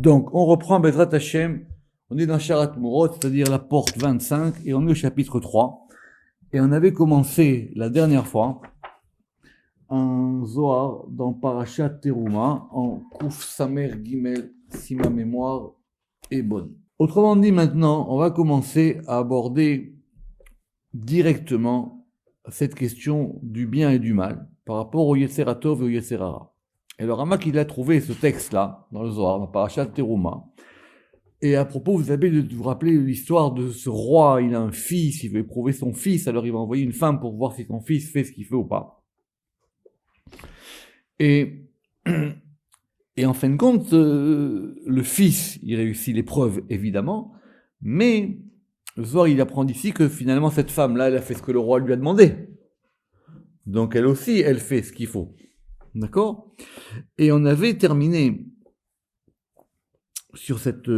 Donc, on reprend Bezrat Hashem, on est dans Sharat Mourot, c'est-à-dire la porte 25, et on est au chapitre 3. Et on avait commencé la dernière fois un Zohar dans Parashat Teruma, en Kouf Samer Gimel, si ma mémoire est bonne. Autrement dit, maintenant, on va commencer à aborder directement cette question du bien et du mal par rapport au Yetzer HaTov et au Yetzer Hara. Et le Ramak, il a trouvé ce texte-là, dans le Zohar, dans Parashat Teruma. Et à propos, vous avez de vous rappeler l'histoire de ce roi, il a un fils, il veut éprouver son fils, alors il va envoyer une femme pour voir si son fils fait ce qu'il fait ou pas. Et en fin de compte, le fils, il réussit l'épreuve, évidemment, mais le soir, il apprend d'ici que finalement, cette femme-là, elle a fait ce que le roi lui a demandé. Donc elle aussi, elle fait ce qu'il faut. D'accord ? Et on avait terminé sur cette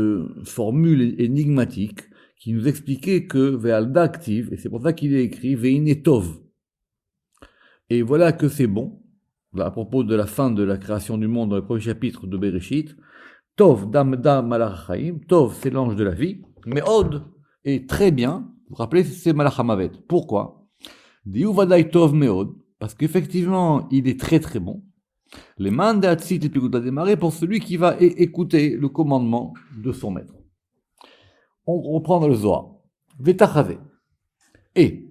formule énigmatique qui nous expliquait que Ve'alda active, et c'est pour ça qu'il est écrit Ve'ine Tov. Et voilà que c'est bon, à propos de la fin de la création du monde dans le premier chapitre de Bereshit. Tov, Dam Malach Chaim, Tov, c'est l'ange de la vie, mais Od est très bien, vous vous rappelez, c'est Malach Hamavet. Pourquoi ? Diou Vadai Tov Meod, parce qu'effectivement, il est très très bon. Les mandats et Pikuta démarrer pour celui qui va écouter le commandement de son maître. On reprend dans le Zohar. Vetachave. Et,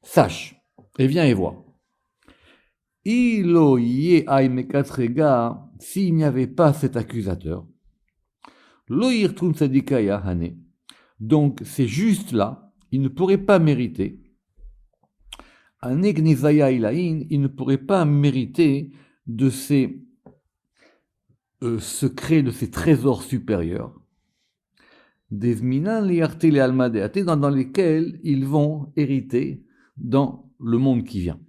sache, et viens et vois. Ilo ye aimekatrega, s'il n'y avait pas cet accusateur, lo yirtun sadikaya hane. Donc, c'est juste là, il ne pourrait pas mériter. Anegnizaya ilahin, il ne pourrait pas mériter de ces secrets, de ces trésors supérieurs, des minan liarté les almadeate, dans lesquels ils vont hériter dans le monde qui vient.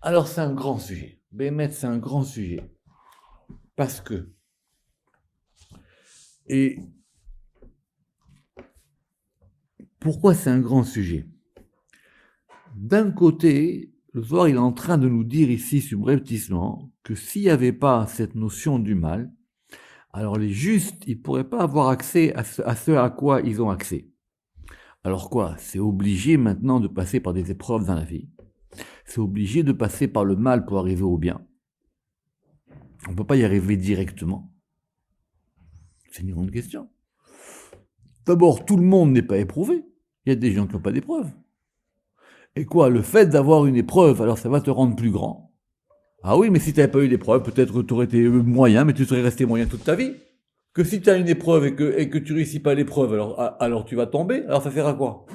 Alors c'est un grand sujet. Bémet, c'est un grand sujet. Parce que, et pourquoi c'est un grand sujet ? D'un côté, le Zohar, il est en train de nous dire ici, subrepticement, que s'il n'y avait pas cette notion du mal, alors les justes, ils ne pourraient pas avoir accès à ce à quoi ils ont accès. Alors quoi ? C'est obligé maintenant de passer par des épreuves dans la vie. C'est obligé de passer par le mal pour arriver au bien. On ne peut pas y arriver directement. C'est une grande question. D'abord, tout le monde n'est pas éprouvé. Il y a des gens qui n'ont pas d'épreuve. Et quoi ? Le fait d'avoir une épreuve, alors ça va te rendre plus grand. Ah oui, mais si tu n'avais pas eu d'épreuve, peut-être que tu aurais été moyen, mais tu serais resté moyen toute ta vie. Que si tu as une épreuve et que tu réussis pas l'épreuve, alors tu vas tomber, alors ça sert à quoi ?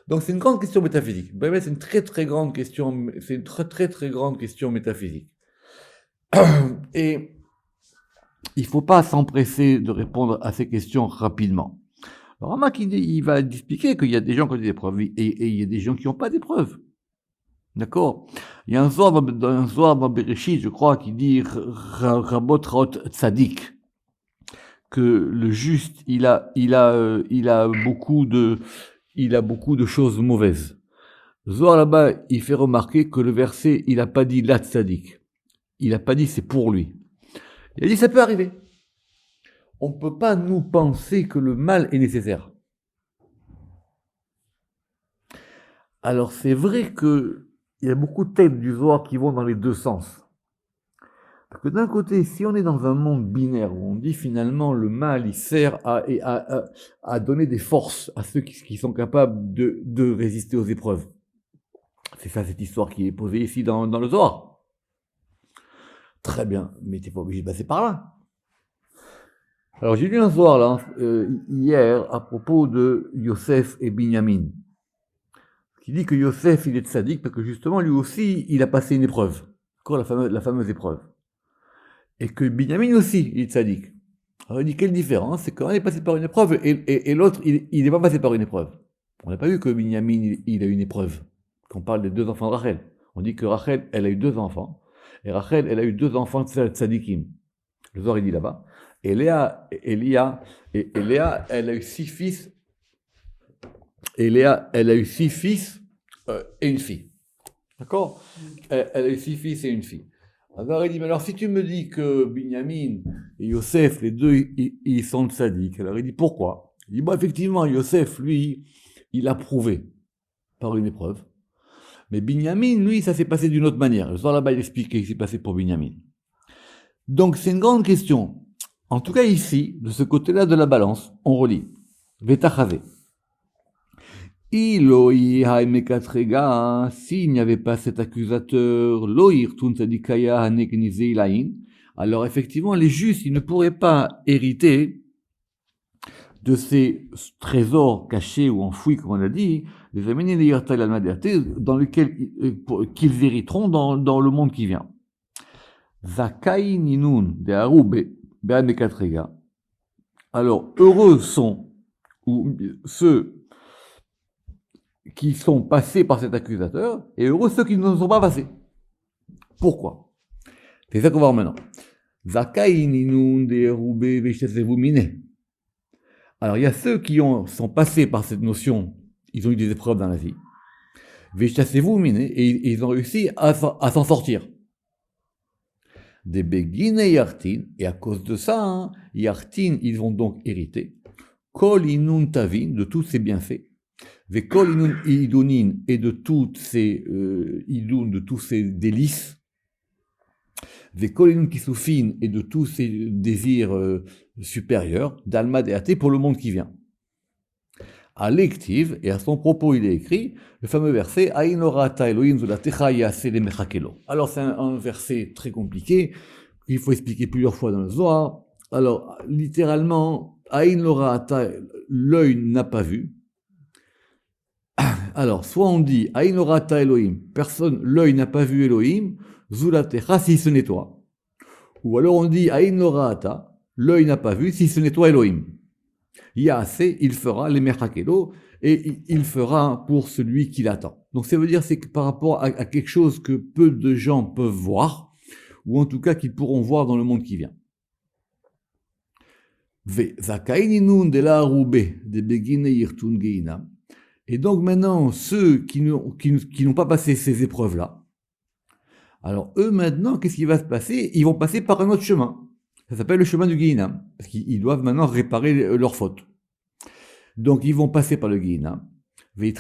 Donc c'est une grande question métaphysique. C'est une très très grande question, c'est une très très très grande question métaphysique. Et il ne faut pas s'empresser de répondre à ces questions rapidement. Alors Ramak, il va expliquer qu'il y a des gens qui ont des épreuves et il y a des gens qui n'ont pas d'épreuves. D'accord ? Il y a un Zohar dans Bereshit, je crois, qui dit Rabot Raot Tzadik, que le juste, il a beaucoup de choses mauvaises. Zohar là-bas, il fait remarquer que le verset, il n'a pas dit la Tzadik. Il n'a pas dit c'est pour lui. Il a dit ça peut arriver. On ne peut pas nous penser que le mal est nécessaire. Alors c'est vrai qu'il y a beaucoup de textes du Zohar qui vont dans les deux sens. Parce que d'un côté, si on est dans un monde binaire où on dit finalement le mal, il sert à donner des forces à ceux qui sont capables de résister aux épreuves. C'est ça cette histoire qui est posée ici dans le Zohar. Très bien, mais tu n'es pas obligé de passer par là. Alors j'ai lu un Zohar là, hier à propos de Yosef et Binyamin, qui dit que Yosef il est tzaddik parce que justement lui aussi il a passé une épreuve, encore la fameuse épreuve, et que Binyamin aussi il est tzaddik. Alors il dit quelle différence, c'est qu'un est passé par une épreuve et l'autre il n'est pas passé par une épreuve. On n'a pas vu que Binyamin il a eu une épreuve. Quand on parle des deux enfants de Rachel, on dit que Rachel elle a eu deux enfants et Rachel elle a eu deux enfants tzaddikim. Le Zohar il dit là-bas. Et Léa, elle a eu 6 fils. Et Léa, elle a eu 6 fils et une fille. D'accord ? Elle a eu 6 fils et une fille. Alors il dit, mais alors si tu me dis que Binyamin et Yosef, les deux, ils sont tzaddik, alors il dit pourquoi? Il dit, effectivement, Yosef, lui, il a prouvé par une épreuve. Mais Binyamin, lui, ça s'est passé d'une autre manière. Le soir là-bas, il explique ce qui s'est passé pour Binyamin. Donc c'est une grande question. En tout cas ici, de ce côté-là de la balance, on relit. Vetachavé. S'il n'y avait pas cet accusateur, alors effectivement, les justes, ils ne pourraient pas hériter de ces trésors cachés ou enfouis, comme on a dit, dans lesquels qu'ils hériteront dans le monde qui vient. Alors, heureux sont ceux qui sont passés par cet accusateur, et heureux ceux qui ne sont pas passés. Pourquoi? C'est ça qu'on va voir maintenant. Alors, il y a ceux qui sont passés par cette notion, ils ont eu des épreuves dans la vie, et ils ont réussi à s'en sortir. Des Begin et Yartin, et à cause de ça, Yartin, ils vont donc hériter, Kol Inun Tavin, de tous ces bienfaits, Vekol Inun Idunin, et de toutes ces Idun, de tous ces délices, Vekol Inun Kisufin, et de tous ces désirs supérieurs, d'Alma Deate pour le monde qui vient. À l'Ektiv, et à son propos, il est écrit le fameux verset Aïn orata Elohim zulatecha yase le mechakelo. Alors, c'est un verset très compliqué, qu'il faut expliquer plusieurs fois dans le Zohar. Alors, littéralement, Aïn orata, l'œil n'a pas vu. Alors, soit on dit Aïn orata Elohim, l'œil n'a pas vu Elohim, zulatecha si ce n'est toi. Ou alors on dit Aïn orata, l'œil n'a pas vu si ce n'est toi Elohim. Yaase, il fera les mechakelo, et il fera pour celui qui l'attend. Donc ça veut dire c'est que par rapport à quelque chose que peu de gens peuvent voir, ou en tout cas qu'ils pourront voir dans le monde qui vient. Et donc maintenant, ceux qui n'ont pas passé ces épreuves-là, alors eux maintenant, qu'est-ce qui va se passer? Ils vont passer par un autre chemin. Ça s'appelle le chemin du Guéhinam, parce qu'ils doivent maintenant réparer leurs fautes. Donc ils vont passer par le Guéhinam, et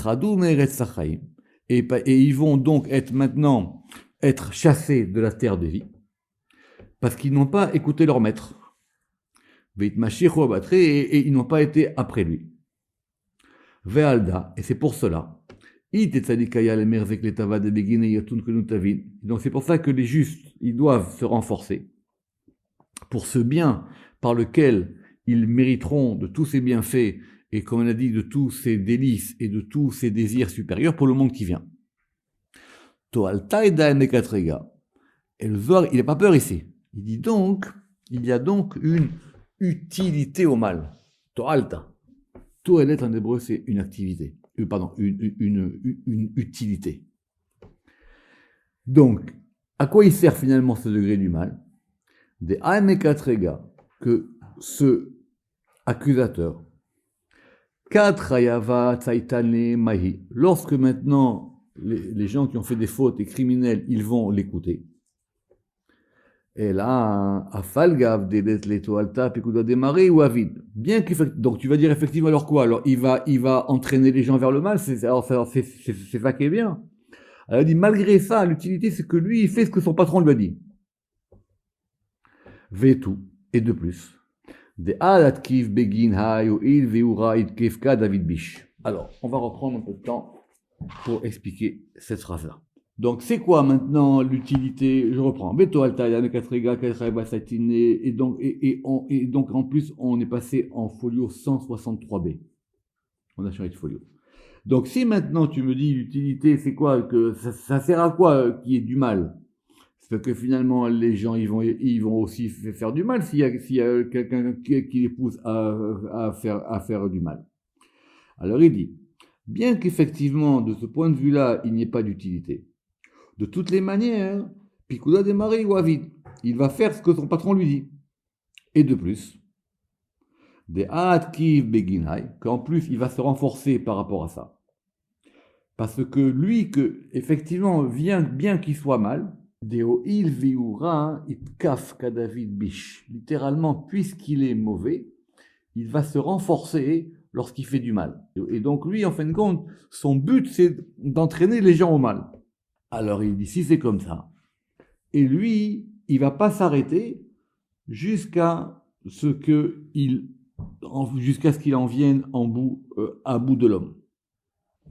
ils vont donc être chassés de la terre de vie, parce qu'ils n'ont pas écouté leur maître. Et ils n'ont pas été après lui. Et c'est pour cela. Donc c'est pour ça que les justes, ils doivent se renforcer pour ce bien par lequel ils mériteront de tous ces bienfaits et, comme on a dit, de tous ces délices et de tous ces désirs supérieurs pour le monde qui vient. Et le Zohar, il n'a pas peur ici. Il dit donc, il y a donc une utilité au mal. Toalta. Toelet en hébreu, c'est une activité. Une utilité. Donc, à quoi il sert finalement ce degré du mal? Des Aemekatrega, que ce accusateur, Katrayava Tsaitane Mahi, lorsque maintenant les gens qui ont fait des fautes et criminels, ils vont l'écouter. Et là, Afalgav Dedet Leto Alta Pekuda Demare ou Avid. Bien qu'il donc tu vas dire effectivement alors quoi? Alors il va entraîner les gens vers le mal, c'est ça qui est bien. Alors il dit malgré ça, l'utilité c'est que lui il fait ce que son patron lui a dit. Vetu, et de plus. Alors, on va reprendre un peu de temps pour expliquer cette phrase-là. Donc, c'est quoi maintenant l'utilité? Je reprends. Et donc, en plus, on est passé en folio 163b. On a changé de folio. Donc, si maintenant tu me dis l'utilité, c'est quoi? Que ça sert à quoi qu'il y ait du mal? C'est que finalement, les gens, ils vont aussi faire du mal s'il y a quelqu'un qui les pousse à faire du mal. Alors il dit, bien qu'effectivement, de ce point de vue-là, il n'y ait pas d'utilité, de toutes les manières, Pikuda démarrer ou Avid, il va faire ce que son patron lui dit. Et de plus, des Aatkiv Beginai, qu'en plus, il va se renforcer par rapport à ça. Parce que lui, effectivement, bien qu'il soit mal, Deoil viura itkaf kadavid bish. Littéralement, puisqu'il est mauvais, il va se renforcer lorsqu'il fait du mal. Et donc lui, en fin de compte, son but, c'est d'entraîner les gens au mal. Alors il dit, si c'est comme ça, et lui, il va pas s'arrêter jusqu'à ce qu'il en vienne à bout de l'homme.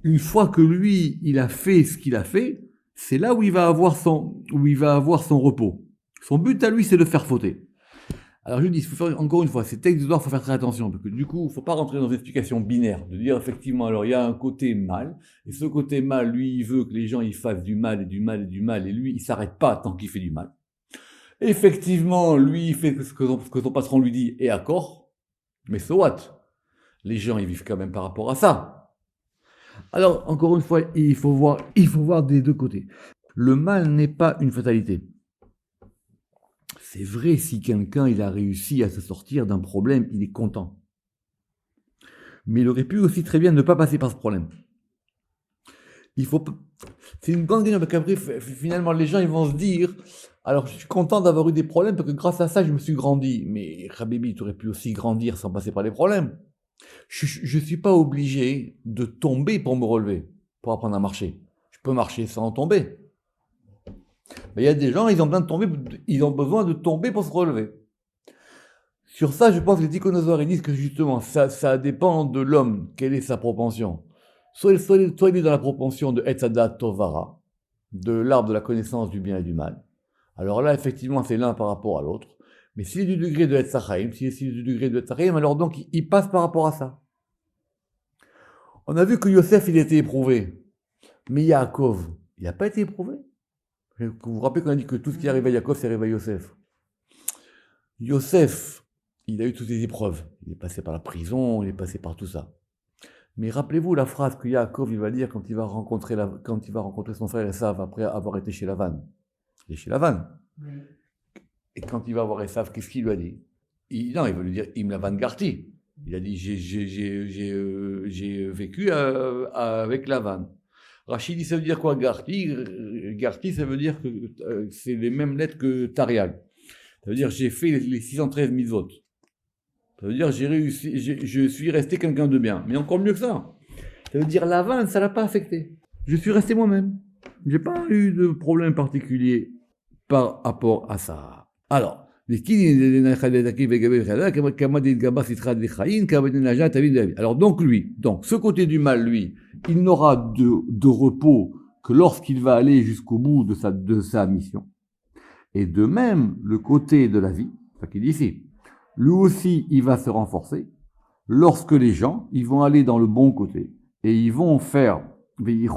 Une fois que lui, il a fait ce qu'il a fait, c'est là où il va avoir son repos. Son but à lui, c'est de faire fauter. Alors je dis, encore une fois, ces textes d'histoire, il faut faire très attention, parce que du coup, il ne faut pas rentrer dans une explication binaire, de dire effectivement, alors il y a un côté mal, et ce côté mal, lui, il veut que les gens ils fassent du mal, et du mal, et du mal, et lui, il ne s'arrête pas tant qu'il fait du mal. Effectivement, lui, il fait ce que son patron lui dit, et accord, mais so what? Les gens, ils vivent quand même par rapport à ça. Alors, encore une fois, il faut voir des deux côtés. Le mal n'est pas une fatalité. C'est vrai, si quelqu'un il a réussi à se sortir d'un problème, il est content. Mais il aurait pu aussi très bien ne pas passer par ce problème. C'est une grande question, parce qu'après, finalement, les gens ils vont se dire, alors je suis content d'avoir eu des problèmes, parce que grâce à ça, je me suis grandi. Mais Habibi, tu aurais pu aussi grandir sans passer par les problèmes. Je ne suis pas obligé de tomber pour me relever, pour apprendre à marcher. Je peux marcher sans tomber. Mais il y a des gens, ils ont besoin de tomber pour se relever. Sur ça, je pense que les Tikhonazor disent que justement, ça dépend de l'homme, quelle est sa propension. Soit il est dans la propension de Etzadat Tovara, de l'arbre de la connaissance du bien et du mal. Alors là, effectivement, c'est l'un par rapport à l'autre. Mais s'il est du degré de Etzachaim, alors donc il passe par rapport à ça. On a vu que Yosef, il était éprouvé. Mais Yaakov, il n'a pas été éprouvé. Vous vous rappelez qu'on a dit que tout ce qui arrive à Yaakov, c'est arrivé à Yosef. Yosef, il a eu toutes les épreuves. Il est passé par la prison, il est passé par tout ça. Mais rappelez-vous la phrase que Yaakov il va dire quand il va rencontrer son frère Esav après avoir été chez Lavan. Il est chez Lavan. Oui. Et quand il va voir Esav, qu'est-ce qu'il lui a dit? Il va lui dire Im Lavan Garti. Il a dit j'ai vécu avec Lavan. Rachid dit ça veut dire quoi Garti? Garti ça veut dire que c'est les mêmes lettres que Tariag. Ça veut dire j'ai fait les 613 mitzvot. Ça veut dire j'ai réussi, je suis resté quelqu'un de bien. Mais encore mieux que ça. Ça veut dire Lavan, ça l'a pas affecté. Je suis resté moi-même. J'ai pas eu de problème particulier par rapport à ça. Alors, alors donc ce côté du mal, lui, il n'aura de repos que lorsqu'il va aller jusqu'au bout de sa mission. Et de même, le côté de la vie, ce qu'il dit ici, lui aussi, il va se renforcer lorsque les gens, ils vont aller dans le bon côté et ils vont faire et ils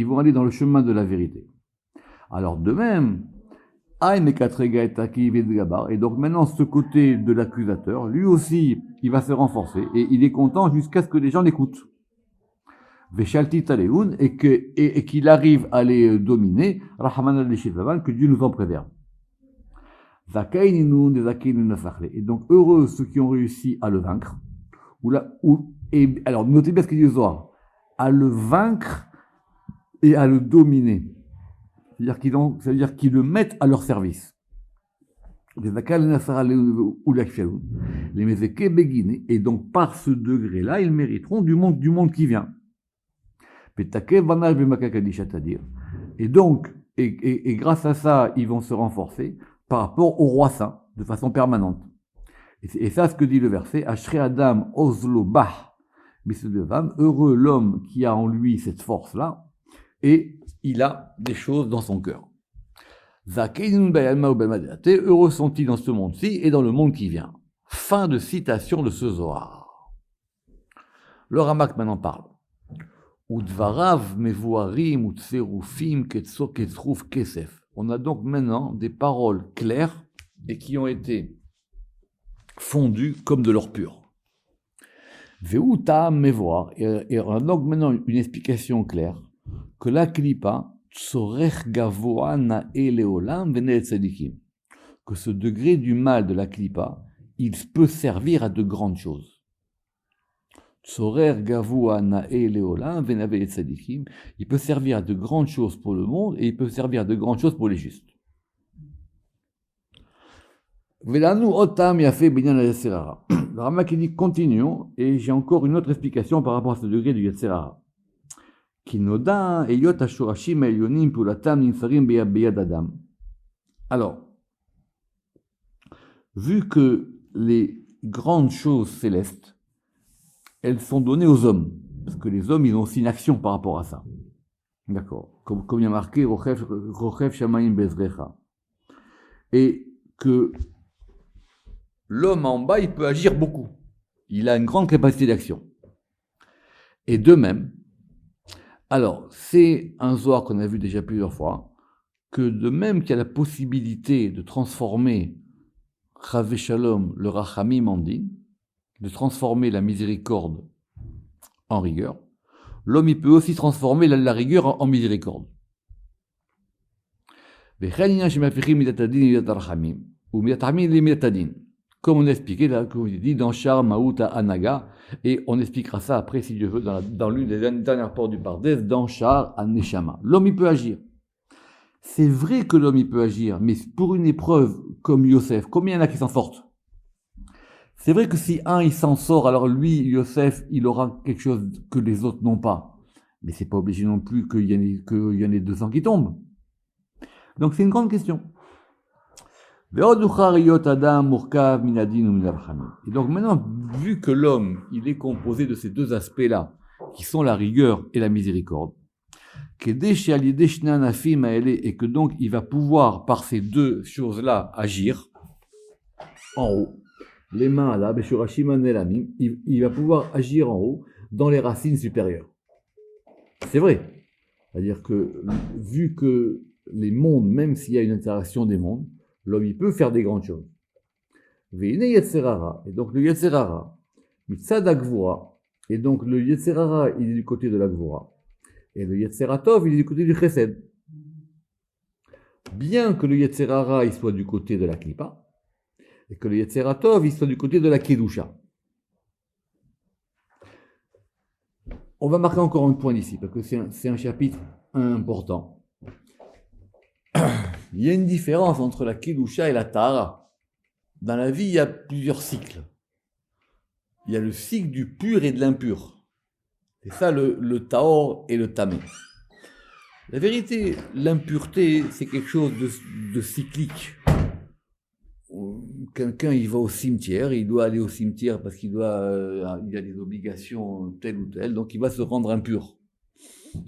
vont aller dans le chemin de la vérité. Alors de même, et donc maintenant ce côté de l'accusateur, lui aussi, il va se renforcer et il est content jusqu'à ce que les gens l'écoutent. Et qu'il arrive à les dominer, que Dieu nous en préserve. Et donc heureux ceux qui ont réussi à le vaincre. Alors notez bien ce qu'il dit Zohar, à le vaincre et à le dominer. C'est-à-dire qu'ils le mettent à leur service. Et donc par ce degré-là, ils mériteront du monde qui vient. Et donc, et grâce à ça, ils vont se renforcer par rapport au roi saint, de façon permanente. Et ça, ce que dit le verset, Ashrei Adam Ozlo Bah, heureux l'homme qui a en lui cette force-là, et il a des choses dans son cœur. Heureux sont-ils dans ce monde-ci et dans le monde qui vient. Fin de citation de ce Zohar. Le Ramak maintenant parle. Udvarav mevuarim utserufim ketzruf kesef. On a donc maintenant des paroles claires et qui ont été fondues comme de l'or pur. Veuta mevoar. Et on a donc maintenant une explication claire que la klipa tzorech gavoa na'e leolam v'nei tzadikim. Que ce degré du mal de la klipa, il peut servir à de grandes choses. Tzorer gavua nae leolam venave et tzadikim. Il peut servir à de grandes choses pour le monde et il peut servir à de grandes choses pour les justes. Velanu otam yafe binyan al-Yetzer hara. Le Ramak dit continuons et j'ai encore une autre explication par rapport à ce degré du Yetzer hara. Kinoda eyot ashurashim elyonim pulatam nimfarim beyad adam. Alors, vu que les grandes choses célestes, elles sont données aux hommes, parce que les hommes, ils ont aussi une action par rapport à ça. D'accord. Comme il y a marqué, Rochev Shamayim Bezrecha. Et que l'homme en bas, il peut agir beaucoup. Il a une grande capacité d'action. Et de même, alors, c'est un Zohar qu'on a vu déjà plusieurs fois, que de même qu'il y a la possibilité de transformer Chavé Shalom, le Rachamim en din, de transformer la miséricorde en rigueur, l'homme il peut aussi transformer la rigueur en miséricorde. Comme on a expliqué, là, comme il dit, dans Shar Maouta Anaga, et on expliquera ça après, si Dieu veut, dans l'une des dernières portes du Pardes, dans Shar Aneshama. L'homme il peut agir. C'est vrai que l'homme il peut agir, mais pour une épreuve comme Yosef, combien il y en a qui s'en sortent? C'est vrai que si un il s'en sort, alors lui, Yosef, il aura quelque chose que les autres n'ont pas. Mais c'est pas obligé non plus qu'il y en ait 200 qui tombent. Donc c'est une grande question. Et donc maintenant, vu que l'homme, il est composé de ces deux aspects-là, qui sont la rigueur et la miséricorde, et que donc il va pouvoir, par ces deux choses-là, agir en haut. Les mains là, il va pouvoir agir en haut, dans les racines supérieures. C'est vrai. C'est-à-dire que, vu que les mondes, même s'il y a une interaction des mondes, l'homme il peut faire des grandes choses. Et donc le Yetzer hara, mitzad hagvura, et donc le Yetzer hara, il est du côté de la Gvura. Et le Yetzer hatov, il est du côté du Chesed. Bien que le Yetzer hara, il soit du côté de la Klippa, et que le Yetzer hatov, il soit du côté de la Kedusha. On va marquer encore un point ici, parce que c'est un chapitre important. Il y a une différence entre la Kedusha et la Tahara. Dans la vie, il y a plusieurs cycles. Il y a le cycle du pur et de l'impur. C'est ça le Tahor et le Tamé. La vérité, l'impureté, c'est quelque chose de cyclique. Quelqu'un, il va au cimetière, il doit aller au cimetière parce qu'il a des obligations telles ou telles, donc il va se rendre impur.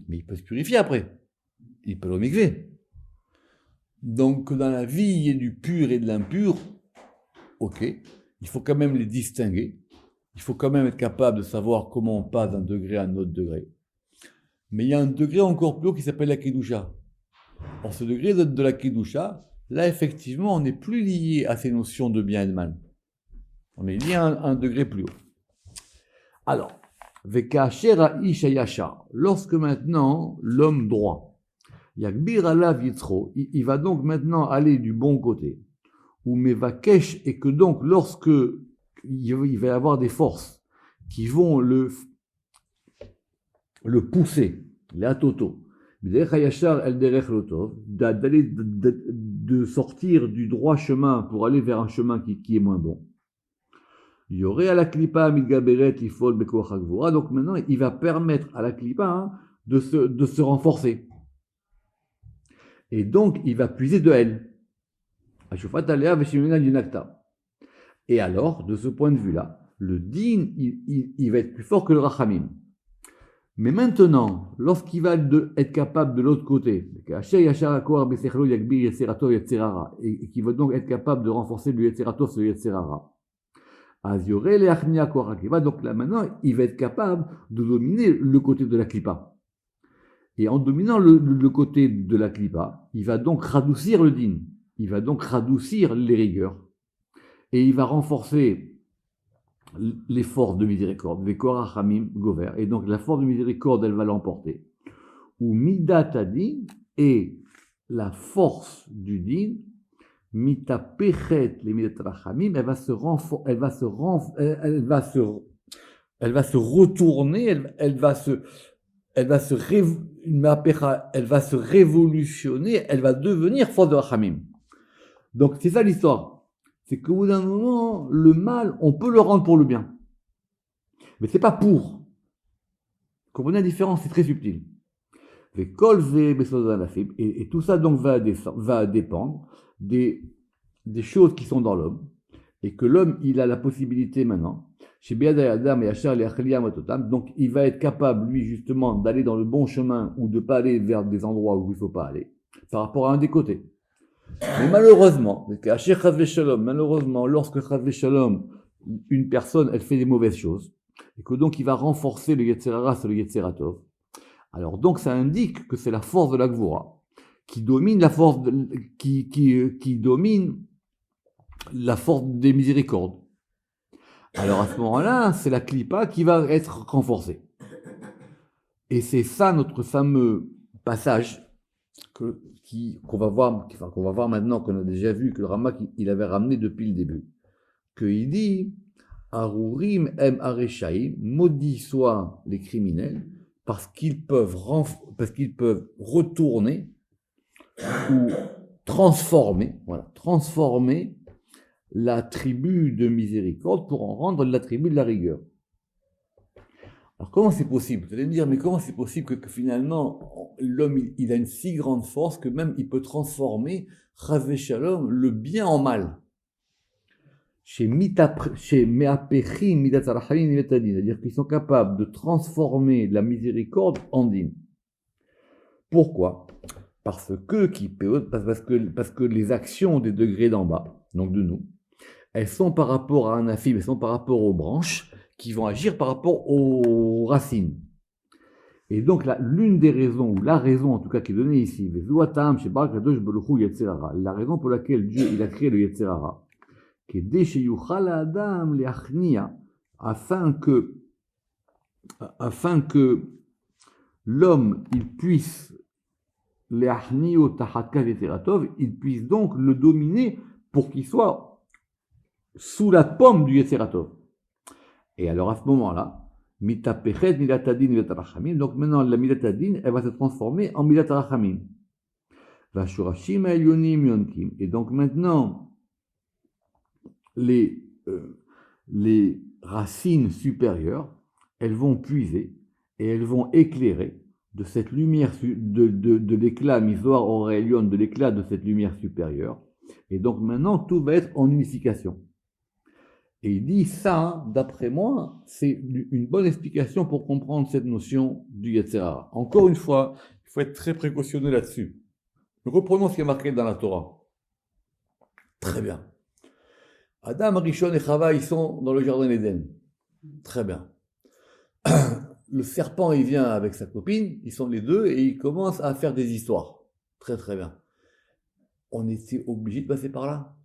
Mais il peut se purifier après. Il peut le mikvé. Donc dans la vie, il y a du pur et de l'impur. Ok, il faut quand même les distinguer. Il faut quand même être capable de savoir comment on passe d'un degré à un autre degré. Mais il y a un degré encore plus haut qui s'appelle la Kedusha. En ce degré de la Kedusha, là effectivement, on n'est plus lié à ces notions de bien et de mal. On est lié à un degré plus haut. Alors, Vekashera Isha Yashar, lorsque maintenant l'homme droit, Yagbir alav Yitzro, il va donc maintenant aller du bon côté. Ou Mevakesh, et que donc lorsque il va y avoir des forces qui vont le pousser, les atoto, d'aller de sortir du droit chemin pour aller vers un chemin qui est moins bon. Il y aurait à la klipa midgaberet ifol bekoach hagvura, donc maintenant il va permettre à la klipa de se renforcer. Et donc il va puiser de elle. Et alors, de ce point de vue-là, le din, il va être plus fort que le rachamim. Mais maintenant, lorsqu'il va être capable de l'autre côté, et qu'il va donc être capable de renforcer le Yetzerato sur le Yetzerara, donc là maintenant, il va être capable de dominer le côté de la Klippa. Et en dominant le côté de la Klippa, il va donc radoucir le din. Il va donc radoucir les rigueurs et il va renforcer les forces de miséricorde. Vekora Hamim Gover. Et donc la force de miséricorde, elle va l'emporter. Ou Midatadin et la force du din, Mitapechet les Midatrachamim, elle va se elle va se retourner, elle va se révolutionner, elle va devenir force de Rachamim. Donc c'est ça l'histoire. C'est qu'au bout d'un moment, le mal, on peut le rendre pour le bien. Mais c'est pas pour. Comprenez la différence, c'est très subtil. Et tout ça donc va dépendre des choses qui sont dans l'homme, et que l'homme, il a la possibilité maintenant, donc il va être capable, lui, justement, d'aller dans le bon chemin ou de ne pas aller vers des endroits où il ne faut pas aller, par rapport à un des côtés. Mais malheureusement, lorsque une personne, elle fait des mauvaises choses, et que donc il va renforcer le Yetzer Hara sur le Yetzer Tov, alors donc ça indique que c'est la force de la Gvura qui domine qui domine la force des miséricordes. Alors à ce moment-là, c'est la Klippa qui va être renforcée. Et c'est ça notre fameux passage qu'on va voir maintenant, qu'on a déjà vu, que le Ramak il avait ramené depuis le début. Qu'il dit Arurim em areshaim, maudits soient les criminels, parce qu'ils peuvent retourner ou transformer la tribu de miséricorde pour en rendre la tribu de la rigueur. Alors comment c'est possible? Vous allez me dire, mais comment c'est possible que finalement l'homme il a une si grande force que même il peut transformer Chas Shalom, le bien en mal? Chez Me'apechim Midat Arachamim Midatadin, c'est-à-dire qu'ils sont capables de transformer la miséricorde en dîme. Pourquoi? Parce que les actions des degrés d'en bas, donc de nous, elles sont par rapport à un afim, elles sont par rapport aux branches qui vont agir par rapport aux racines. Et donc l'une des raisons, ou la raison en tout cas qui est donnée ici, la raison pour laquelle Dieu il a créé le Yetzer Hara, afin que l'homme il puisse il puisse donc le dominer pour qu'il soit sous la pomme du Yetzer Tov. Et alors à ce moment-là, donc maintenant la midatadin, elle va se transformer en midat rachamim. Et donc maintenant, les racines supérieures, elles vont puiser et elles vont éclairer de cette lumière, de l'éclat, Mizoar Aurelion, de l'éclat de cette lumière supérieure. Et donc maintenant, tout va être en unification. Et il dit ça, d'après moi, c'est une bonne explication pour comprendre cette notion du Yetzer Hara. Encore une fois, il faut être très précautionneux là-dessus. Reprenons ce qui est marqué dans la Torah. Très bien. Adam, Rishon et Chava, ils sont dans le jardin d'Éden. Très bien. Le serpent, il vient avec sa copine, ils sont les deux, et ils commencent à faire des histoires. Très très bien. On était obligé de passer par là.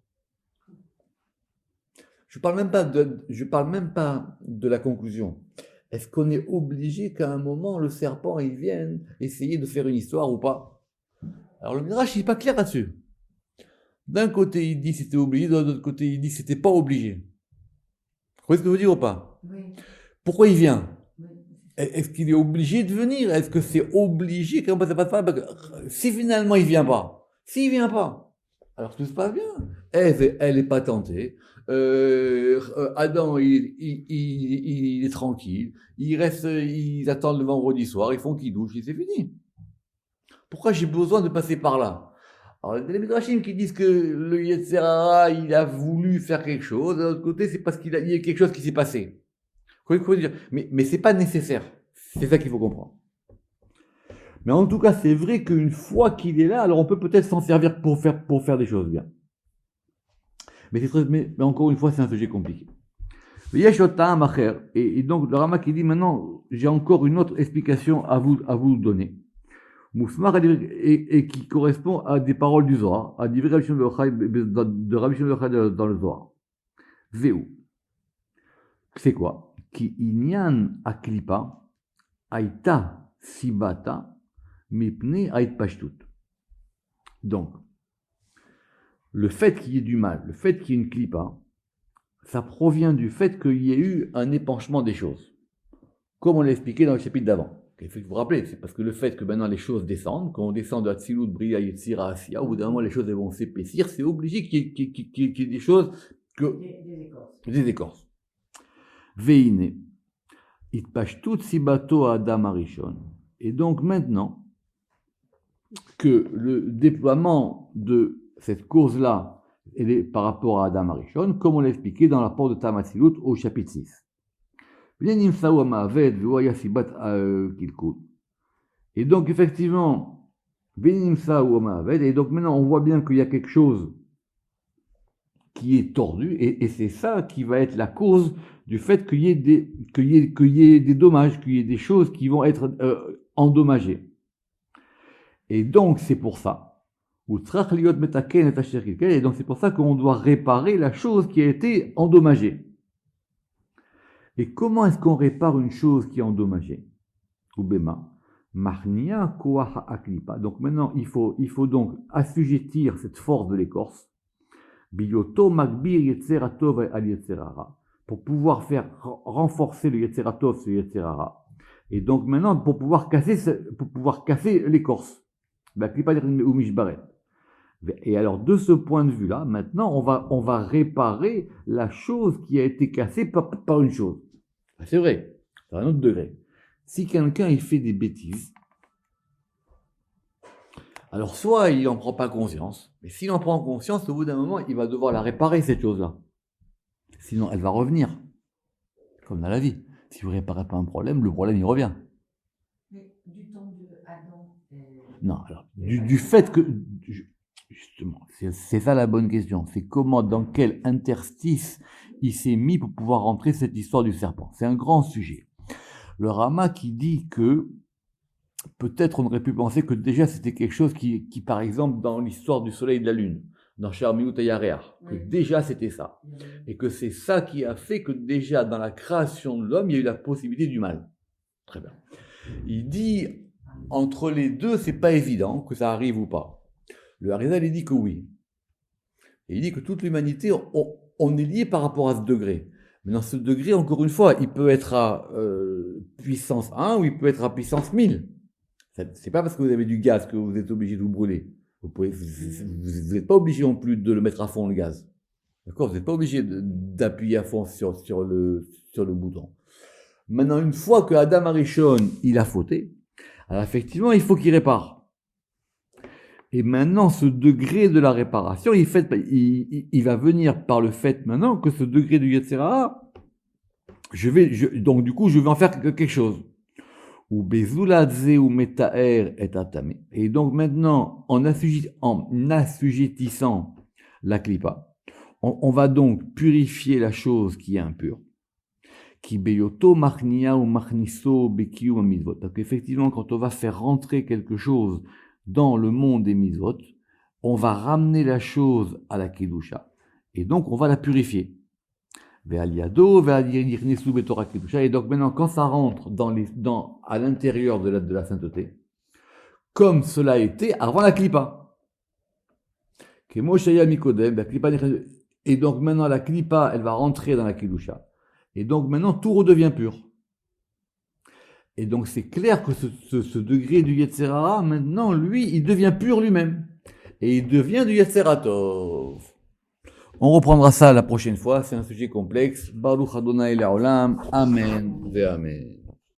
Je parle même pas de la conclusion. Est-ce qu'on est obligé qu'à un moment, le serpent, il vienne essayer de faire une histoire ou pas? Alors le Midrash, il n'est pas clair là-dessus. D'un côté, il dit c'était obligé, de l'autre côté, il dit c'était pas obligé. Vous voyez ce que je veux dire ou pas? Oui. Pourquoi il vient? Oui. Est-ce qu'il est obligé de venir? Est-ce que c'est obligé? Si finalement il vient pas, s'il vient pas, alors tout se passe bien. Elle est pas tentée. Adam, il est tranquille. Ils attendent le vendredi soir, ils font qu'ils douchent et c'est fini. Pourquoi j'ai besoin de passer par là? Alors, il y a des Midrashim qui disent que le Yetzer Hara, il a voulu faire quelque chose. De l'autre côté, c'est parce qu'il y a quelque chose qui s'est passé. Mais c'est pas nécessaire. C'est ça qu'il faut comprendre. Mais en tout cas, c'est vrai qu'une fois qu'il est là, alors on peut peut-être s'en servir pour faire des choses bien. Mais encore une fois, c'est un sujet compliqué. Et donc, le Rama qui dit maintenant, j'ai encore une autre explication à vous donner. Et qui correspond à des paroles du Zohar, à des Rabbi Shimon de Rabbi Shimon dans le Zohar. Veu. C'est quoi? Ki inyan aklipa aita sibata mipne ait pashtut. Donc, le fait qu'il y ait du mal, le fait qu'il y ait une clipa, ça provient du fait qu'il y ait eu un épanchement des choses. comme on l'a expliqué dans le chapitre d'avant. Il faut vous rappeler, c'est parce que le fait que maintenant les choses descendent, quand on descend de Hatzilut, Bria, Yetzira, Asiya, au bout d'un moment les choses elles vont s'épaissir, c'est obligé qu'il y ait des choses des écorces. Veine, itpashtut sibato Adam Arishon. Et donc maintenant que le déploiement de cette cause-là par rapport à Adam Arishon, comme on l'a expliqué dans la porte de Tamatzilut au chapitre 6. Et donc effectivement, et donc maintenant on voit bien qu'il y a quelque chose qui est tordu, et c'est ça qui va être la cause du fait qu'il y ait des dommages, qu'il y ait des choses qui vont être endommagées. Et donc c'est pour ça. Et donc c'est pour ça qu'on doit réparer la chose qui a été endommagée. Et comment est-ce qu'on répare une chose qui est endommagée? Ubema, marnia koach aklipa. Donc maintenant, il faut donc assujettir cette force de l'écorce, biyoto makbir yetzeratov al yetzerara, pour pouvoir faire renforcer le yetzeratov sur le yetzerara. Et donc maintenant, pour pouvoir casser l'écorce. Et alors, de ce point de vue-là, maintenant, on va réparer la chose qui a été cassée par une chose. C'est vrai, c'est un autre degré. Si quelqu'un il fait des bêtises, alors soit il n'en prend pas conscience, mais s'il en prend conscience, au bout d'un moment, il va devoir la réparer, cette chose-là. Sinon, elle va revenir. Comme dans la vie. Si vous ne réparez pas un problème, le problème, il revient. Mais du temps de Adam... Non, alors, du fait que... Justement, c'est ça la bonne question. C'est comment, dans quel interstice il s'est mis pour pouvoir rentrer cette histoire du serpent. C'est un grand sujet. Le Rama qui dit que peut-être on aurait pu penser que déjà c'était quelque chose qui par exemple, dans l'histoire du soleil et de la lune, dans Sharmiut et Yareach, que déjà c'était ça. Et que c'est ça qui a fait que déjà dans la création de l'homme, il y a eu la possibilité du mal. Très bien. Il dit, entre les deux, c'est pas évident que ça arrive ou pas. Le Harizal, il dit que oui. Et il dit que toute l'humanité, on est lié par rapport à ce degré. Mais dans ce degré, encore une fois, il peut être à puissance 1 ou il peut être à puissance 1000. C'est pas parce que vous avez du gaz que vous êtes obligé de vous brûler. Vous n'êtes pas obligé non plus de le mettre à fond, le gaz. D'accord? Vous n'êtes pas obligé d'appuyer à fond sur le bouton. Maintenant, une fois que Adam Arishon, il a fauté, alors effectivement, il faut qu'il répare. Et maintenant, ce degré de la réparation, il va venir par le fait maintenant que ce degré du Yetzirah, donc du coup, je vais en faire quelque chose. Ou Bezuladze ou Metaer et Atame. Et donc maintenant, en assujettissant la klipa, on va donc purifier la chose qui est impure. Qui beyoto machnia ou machniso bekiu mitzvot. Parce qu'effectivement, quand on va faire rentrer quelque chose dans le monde des mitzvot, on va ramener la chose à la kedusha, et donc on va la purifier. Et donc maintenant, quand ça rentre à l'intérieur de la sainteté, comme cela a été avant la klipa. Et donc maintenant, la klipa, elle va rentrer dans la kedusha. Et donc maintenant, tout redevient pur. Et donc c'est clair que ce degré du Yetzirah, maintenant, lui, il devient pur lui-même. Et il devient du Yetziratov. On reprendra ça la prochaine fois, c'est un sujet complexe. Baruch Adonai Le'olam, Amen ve Amen.